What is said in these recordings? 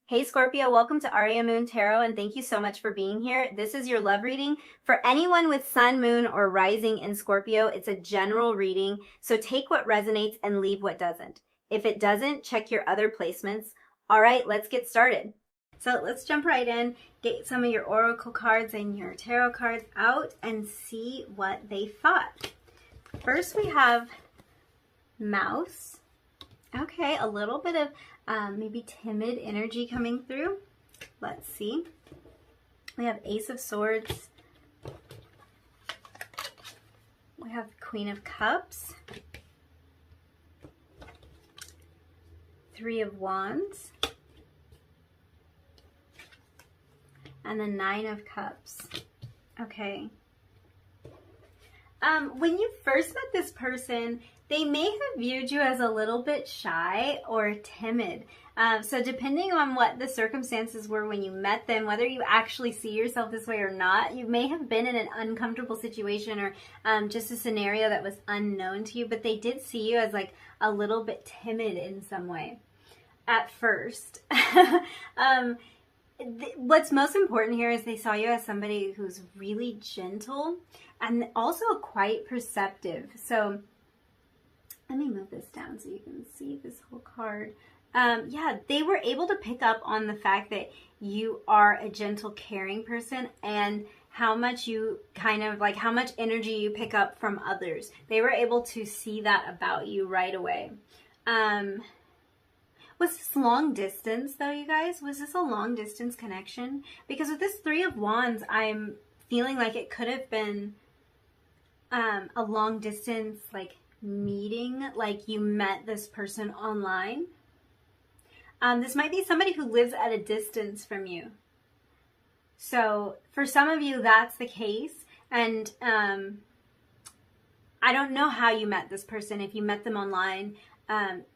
Hey Scorpio, welcome to Aria Moon Tarot, and thank you so much for being here. This is your love reading for anyone with Sun, Moon, or Rising in Scorpio. It's a general reading, so take what resonates and leave what doesn't. If it doesn't, check your other placements. All right, let's get started. So let's jump right in, get some of your oracle cards and your tarot cards out and see what they thought. First we have Mouse. Okay, a little bit of maybe timid energy coming through. Let's see. We have Ace of Swords. We have Queen of Cups. Three of Wands. And the Nine of Cups. Okay. When you first met this person, they may have viewed you as a little bit shy or timid. So depending on what the circumstances were when you met them, whether you actually see yourself this way or not, you may have been in an uncomfortable situation or just a scenario that was unknown to you, but they did see you as like a little bit timid in some way at first. What's most important here is they saw you as somebody who's really gentle and also quite perceptive. So let me move this down so you can see this whole card. Yeah, they were able to pick up on the fact that you are a gentle, caring person and how much you how much energy you pick up from others. They were able to see that about you right away. Was this long distance though, you guys? Was this a long distance connection? Because with this Three of Wands, I'm feeling like it could have been a long distance meeting, like you met this person online. This might be somebody who lives at a distance from you. So for some of you, that's the case. And I don't know how you met this person, if you met them online,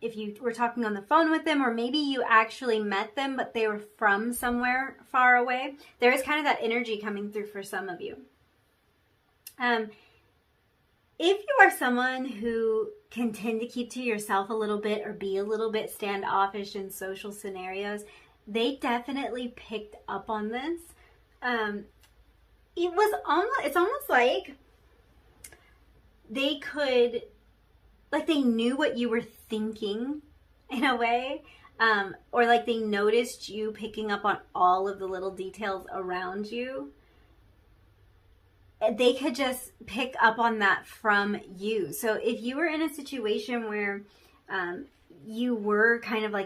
if you were talking on the phone with them, or maybe you actually met them, but they were from somewhere far away. There is kind of that energy coming through for some of you. If you are someone who can tend to keep to yourself a little bit or be a little bit standoffish in social scenarios, they definitely picked up on this. It's almost like they could, they knew what you were thinking in a way, or like they noticed you picking up on all of the little details around you. They could just pick up on that from you. So if you were in a situation where you were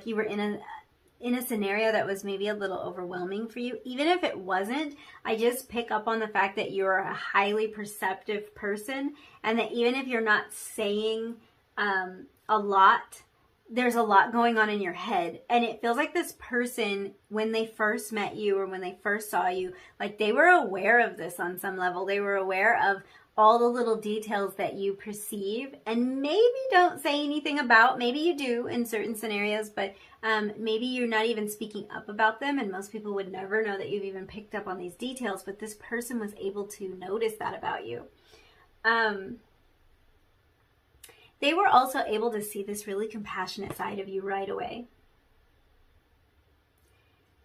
you were in a scenario that was maybe a little overwhelming for you, even if it wasn't, I just pick up on the fact that you're a highly perceptive person, and that even if you're not saying a lot, there's a lot going on in your head. And it feels like this person, when they first met you or when they first saw you, like they were aware of this on some level. They were aware of all the little details that you perceive and maybe don't say anything about. Maybe you do in certain scenarios, but maybe you're not even speaking up about them, and most people would never know that you've even picked up on these details, but this person was able to notice that about you. They were also able to see this really compassionate side of you right away.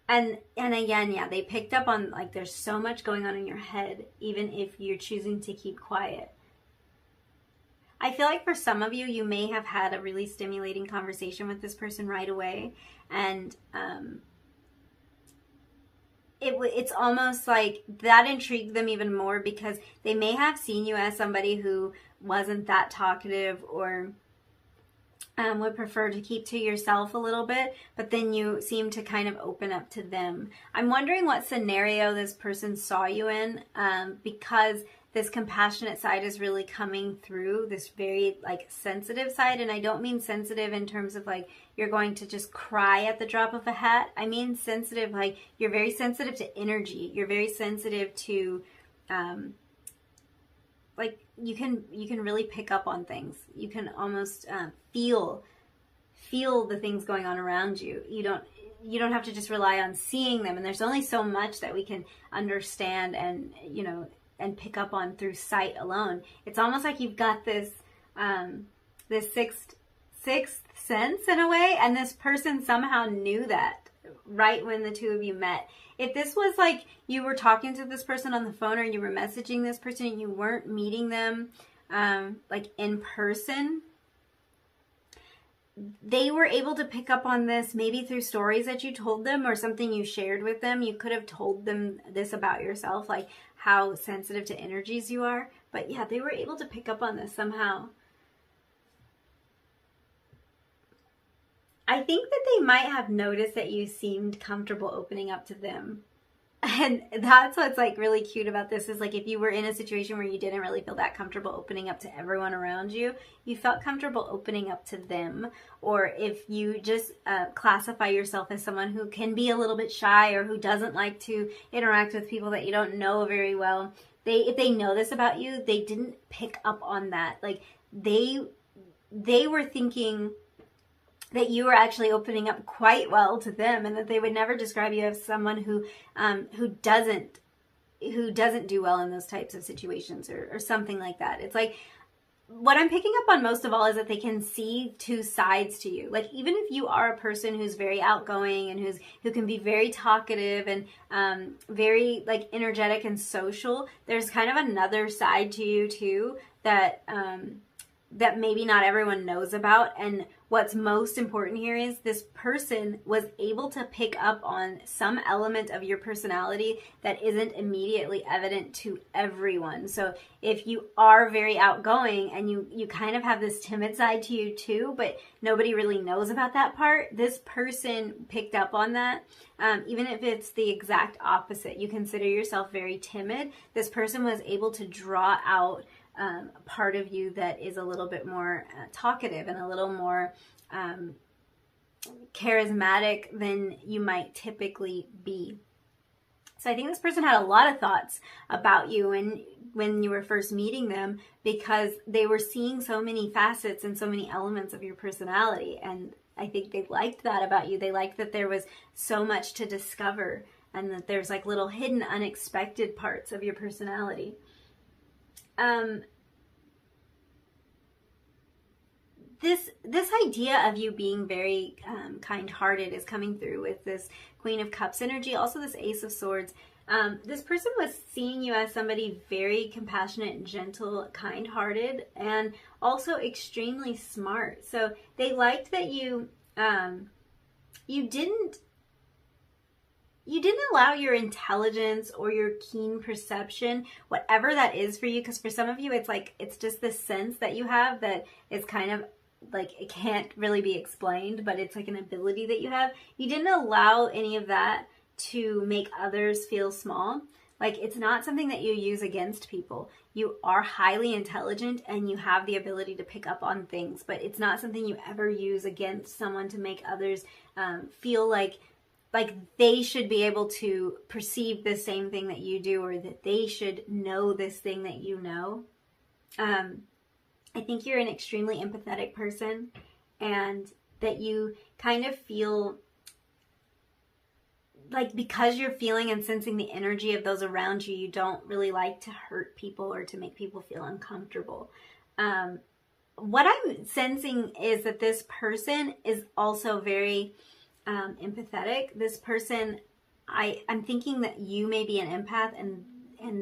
And again, yeah, they picked up on there's so much going on in your head, even if you're choosing to keep quiet. I feel like for some of you, you may have had a really stimulating conversation with this person right away. And it's almost like that intrigued them even more, because they may have seen you as somebody who wasn't that talkative or would prefer to keep to yourself a little bit, but then you seem to kind of open up to them. I'm wondering what scenario this person saw you in, because this compassionate side is really coming through, this very sensitive side. And I don't mean sensitive in terms of you're going to just cry at the drop of a hat. I mean sensitive, you're very sensitive to energy. You're very sensitive to you can really pick up on things. You can almost feel the things going on around you. You don't have to just rely on seeing them. And there's only so much that we can understand and pick up on through sight alone. It's almost like you've got this sixth sense in a way, and this person somehow knew that right when the two of you met. If this was like you were talking to this person on the phone or you were messaging this person and you weren't meeting them like in person, they were able to pick up on this maybe through stories that you told them or something you shared with them. You could have told them this about yourself, like how sensitive to energies you are. But yeah, they were able to pick up on this somehow. I think that they might have noticed that you seemed comfortable opening up to them. And that's what's like really cute about this is like if you were in a situation where you didn't really feel that comfortable opening up to everyone around you, you felt comfortable opening up to them. Or if you just classify yourself as someone who can be a little bit shy or who doesn't like to interact with people that you don't know very well, if they know this about you, they didn't pick up on that. Like they were thinking that you were actually opening up quite well to them, and that they would never describe you as someone who doesn't do well in those types of situations or something like that. It's like what I'm picking up on most of all is that they can see two sides to you. Like even if you are a person who's very outgoing and who can be very talkative and very like energetic and social, there's kind of another side to you too that that maybe not everyone knows about. And what's most important here is this person was able to pick up on some element of your personality that isn't immediately evident to everyone. So if you are very outgoing and you kind of have this timid side to you too, but nobody really knows about that part, this person picked up on that. Even if it's the exact opposite, you consider yourself very timid, this person was able to draw out part of you that is a little bit more talkative and a little more charismatic than you might typically be. So I think this person had a lot of thoughts about you when you were first meeting them, because they were seeing so many facets and so many elements of your personality. And I think they liked that about you. They liked that there was so much to discover and that there's like little hidden, unexpected parts of your personality. This idea of you being very kind-hearted is coming through with this Queen of Cups energy, also this Ace of Swords. This person was seeing you as somebody very compassionate, gentle, kind-hearted, and also extremely smart. So they liked that you didn't allow your intelligence or your keen perception, whatever that is for you, because for some of you, it's just this sense that you have that is kind of like, it can't really be explained, but it's like an ability that you have. You didn't allow any of that to make others feel small. Like, it's not something that you use against people. You are highly intelligent and you have the ability to pick up on things, but it's not something you ever use against someone to make others feel like they should be able to perceive the same thing that you do, or that they should know this thing that you know. I think you're an extremely empathetic person, and that you kind of feel like, because you're feeling and sensing the energy of those around you, you don't really like to hurt people or to make people feel uncomfortable. What I'm sensing is that this person is also very empathetic. This person, I'm thinking that you may be an empath and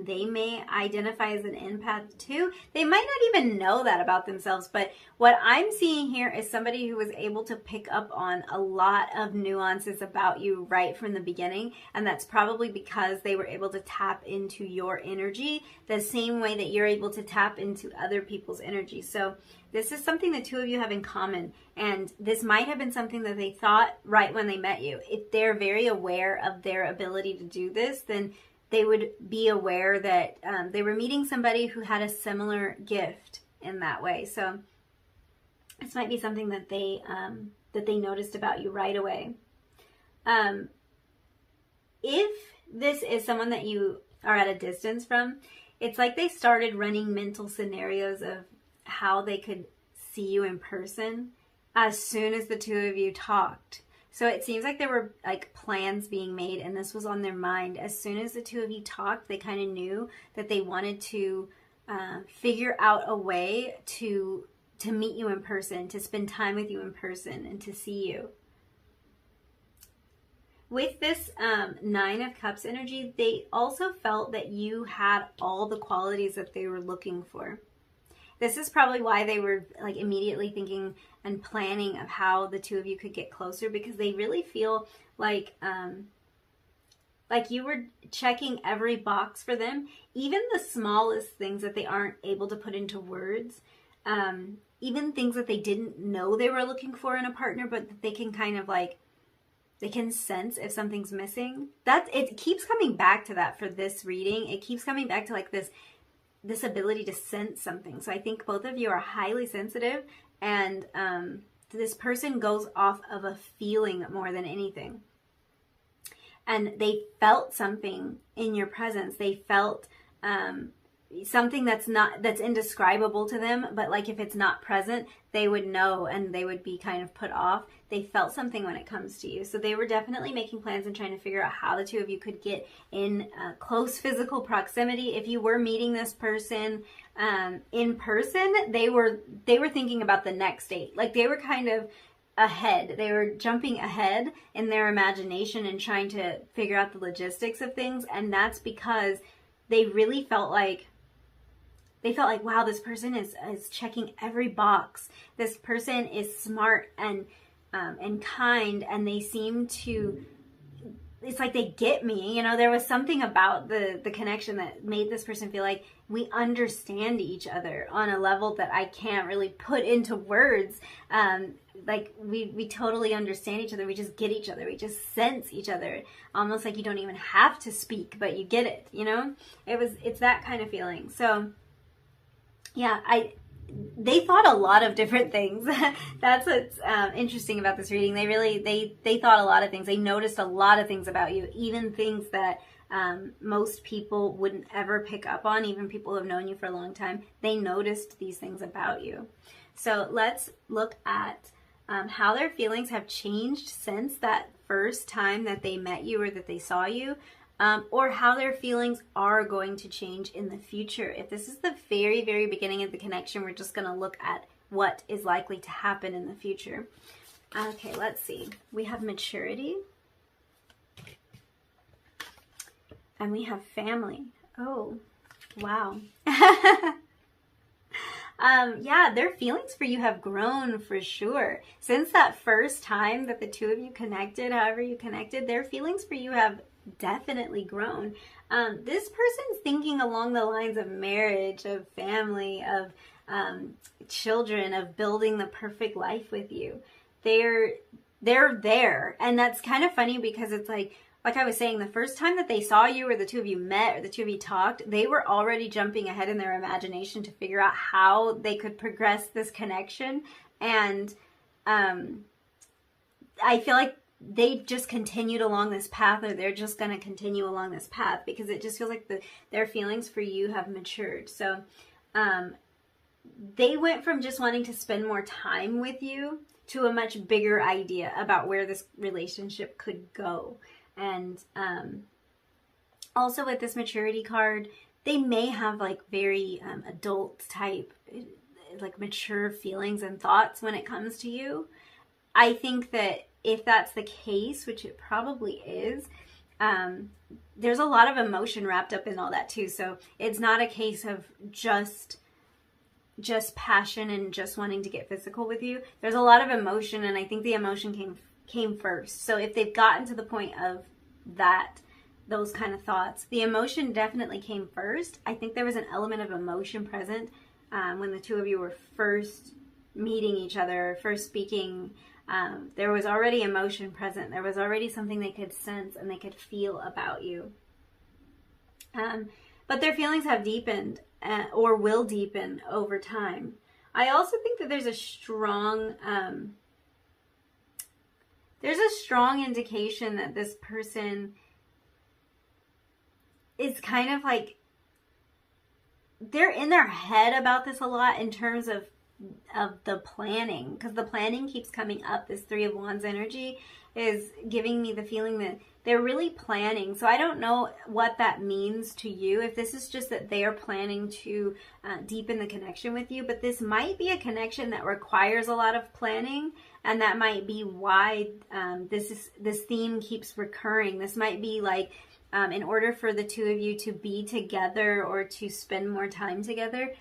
they may identify as an empath too. They might not even know that about themselves, but what I'm seeing here is somebody who was able to pick up on a lot of nuances about you right from the beginning, and that's probably because they were able to tap into your energy the same way that you're able to tap into other people's energy. So this is something the two of you have in common, and this might have been something that they thought right when they met you. If they're very aware of their ability to do this, then they would be aware that they were meeting somebody who had a similar gift in that way. So this might be something that they noticed about you right away. If this is someone that you are at a distance from, it's like they started running mental scenarios of how they could see you in person as soon as the two of you talked. So it seems like there were like plans being made, and this was on their mind. As soon as the two of you talked, they kind of knew that they wanted to figure out a way to meet you in person, to spend time with you in person, and to see you. With this Nine of Cups energy, they also felt that you had all the qualities that they were looking for. This is probably why they were like immediately thinking and planning of how the two of you could get closer, because they really feel like you were checking every box for them, even the smallest things that they aren't able to put into words, even things that they didn't know they were looking for in a partner, but that they can kind of like, they can sense if something's missing. That it keeps coming back to that for this reading. It keeps coming back to like this ability to sense something. So I think both of you are highly sensitive, and this person goes off of a feeling more than anything. And they felt something in your presence. They felt something that's indescribable to them, but like if it's not present, they would know and they would be kind of put off. They felt something when it comes to you. So they were definitely making plans and trying to figure out how the two of you could get in close physical proximity. If you were meeting this person in person, they were thinking about the next date. Like they were kind of ahead. They were jumping ahead in their imagination and trying to figure out the logistics of things. And that's because they really felt like, wow, this person is checking every box. This person is smart and kind, and they seem to, it's like they get me. You know, there was something about the connection that made this person feel like we understand each other on a level that I can't really put into words. Like we totally understand each other. We just get each other. We just sense each other. Almost like you don't even have to speak, but you get it, you know? It's that kind of feeling. So yeah, they thought a lot of different things. That's what's interesting about this reading. They thought a lot of things. They noticed a lot of things about you, even things that most people wouldn't ever pick up on, even people who have known you for a long time. They noticed these things about you. So let's look at how their feelings have changed since that first time that they met you or that they saw you. Or how their feelings are going to change in the future. If this is the very, very beginning of the connection, we're just going to look at what is likely to happen in the future. Okay, let's see. We have maturity. And we have family. Oh, wow. Yeah, their feelings for you have grown for sure. Since that first time that the two of you connected, however you connected, their feelings for you have definitely grown. This person's thinking along the lines of marriage, of family, of children, of building the perfect life with you. They're there. And that's kind of funny because it's like I was saying, the first time that they saw you or the two of you met or the two of you talked, they were already jumping ahead in their imagination to figure out how they could progress this connection. And I feel like they just continued along this path, or they're just going to continue along this path, because it just feels like their feelings for you have matured. So they went from just wanting to spend more time with you to a much bigger idea about where this relationship could go. And also with this maturity card, they may have like very adult type, like mature feelings and thoughts when it comes to you. I think that if that's the case, which it probably is, there's a lot of emotion wrapped up in all that too. So it's not a case of just passion and just wanting to get physical with you. There's a lot of emotion, and I think the emotion came first. So if they've gotten to the point of those kind of thoughts, the emotion definitely came first. I think there was an element of emotion present when the two of you were first meeting each other, first speaking. There was already emotion present. There was already something they could sense and they could feel about you. But their feelings have deepened or will deepen over time. I also think that there's a strong indication that this person is kind of like, they're in their head about this a lot in terms of the planning, because the planning keeps coming up. This Three of Wands energy is giving me the feeling that they're really planning. So I don't know what that means to you, if this is just that they are planning to deepen the connection with you, but this might be a connection that requires a lot of planning, and that might be why this theme keeps recurring. This might be like, in order for the two of you to be together or to spend more time together,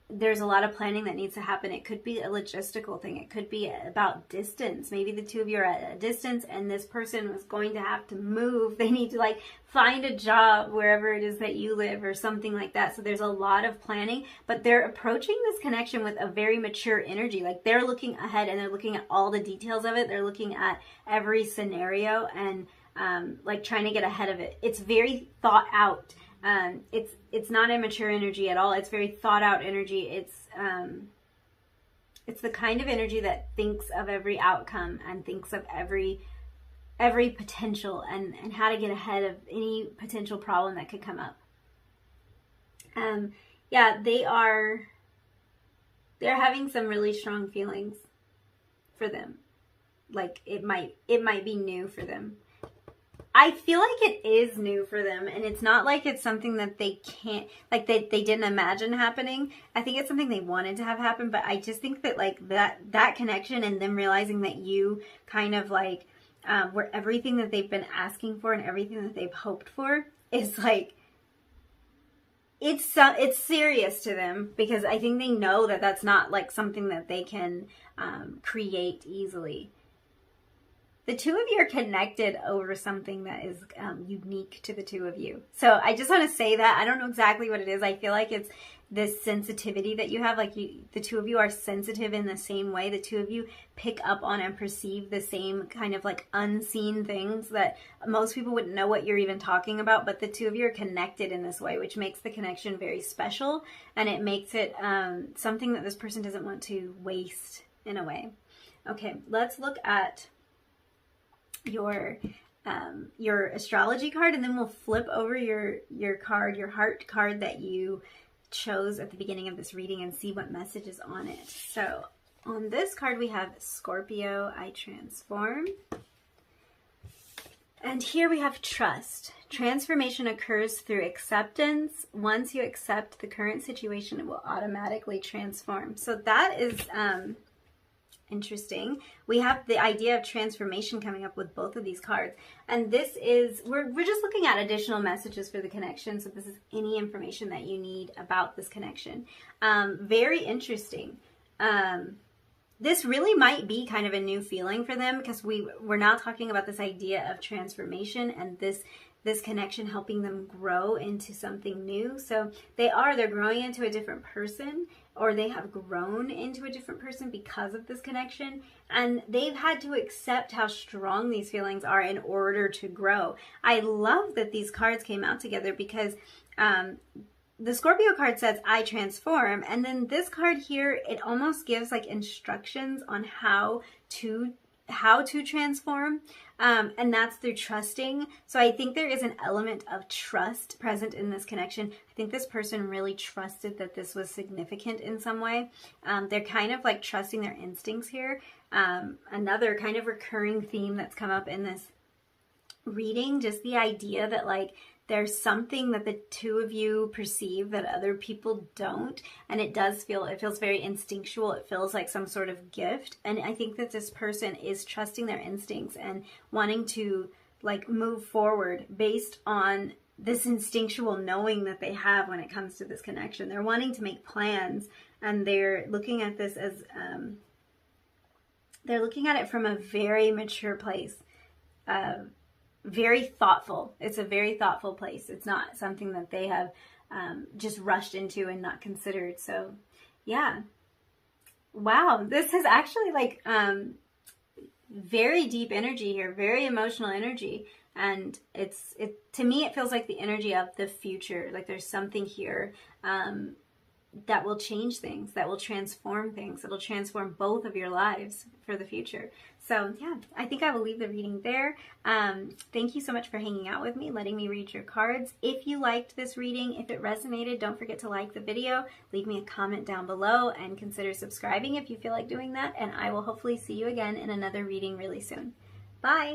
there's a lot of planning that needs to happen. It could be a logistical thing. It could be about distance. Maybe the two of you are at a distance and this person was going to have to move. They need to like find a job wherever it is that you live or something like that. So there's a lot of planning, but they're approaching this connection with a very mature energy. Like they're looking ahead and they're looking at all the details of it. They're looking at every scenario and like trying to get ahead of it. It's very thought out. It's not immature energy at all. It's very thought out energy. It's the kind of energy that thinks of every outcome and thinks of every potential and how to get ahead of any potential problem that could come up. Yeah, they're having some really strong feelings for them. Like it might be new for them. I feel like it is new for them, and it's not like it's something that they can't, like they didn't imagine happening. I think it's something they wanted to have happen, but I just think that like that connection and them realizing that you kind of like were everything that they've been asking for and everything that they've hoped for is like, it's serious to them, because I think they know that that's not like something that they can create easily. The two of you are connected over something that is unique to the two of you. So I just want to say that. I don't know exactly what it is. I feel like it's this sensitivity that you have. Like the two of you are sensitive in the same way. The two of you pick up on and perceive the same kind of like unseen things that most people wouldn't know what you're even talking about. But the two of you are connected in this way, which makes the connection very special. And it makes it something that this person doesn't want to waste in a way. Okay, let's look at your astrology card, and then we'll flip over your card, your heart card that you chose at the beginning of this reading, and see what message is on it. So on this card we have Scorpio, I transform. And here we have trust. Transformation occurs through acceptance. Once you accept the current situation, it will automatically transform. So that is interesting. We have the idea of transformation coming up with both of these cards, and this is we're just looking at additional messages for the connection. So this is any information that you need about this connection. Very interesting. This really might be kind of a new feeling for them, because we're now talking about this idea of transformation and this connection helping them grow into something new. So they're growing into a different person, or they have grown into a different person because of this connection. And they've had to accept how strong these feelings are in order to grow. I love that these cards came out together, because the Scorpio card says, I transform. And then this card here, it almost gives like instructions on how to transform. And that's through trusting. So I think there is an element of trust present in this connection. I think this person really trusted that this was significant in some way. They're kind of like trusting their instincts here. Another kind of recurring theme that's come up in this reading, just the idea that like there's something that the two of you perceive that other people don't, and it feels very instinctual. It feels like some sort of gift, and I think that this person is trusting their instincts and wanting to like move forward based on this instinctual knowing that they have when it comes to this connection. They're wanting to make plans, and they're looking at this as they're looking at it from a very mature place. Very thoughtful. It's a very thoughtful place. It's not something that they have just rushed into and not considered. So yeah. Wow. This is actually like very deep energy here, very emotional energy. And to me, it feels like the energy of the future. Like there's something here that will change things, that will transform things, that will transform both of your lives for the future. So yeah, I think I will leave the reading there. Thank you so much for hanging out with me, letting me read your cards. If you liked this reading, if it resonated, don't forget to like the video, leave me a comment down below, and consider subscribing if you feel like doing that. And I will hopefully see you again in another reading really soon. Bye!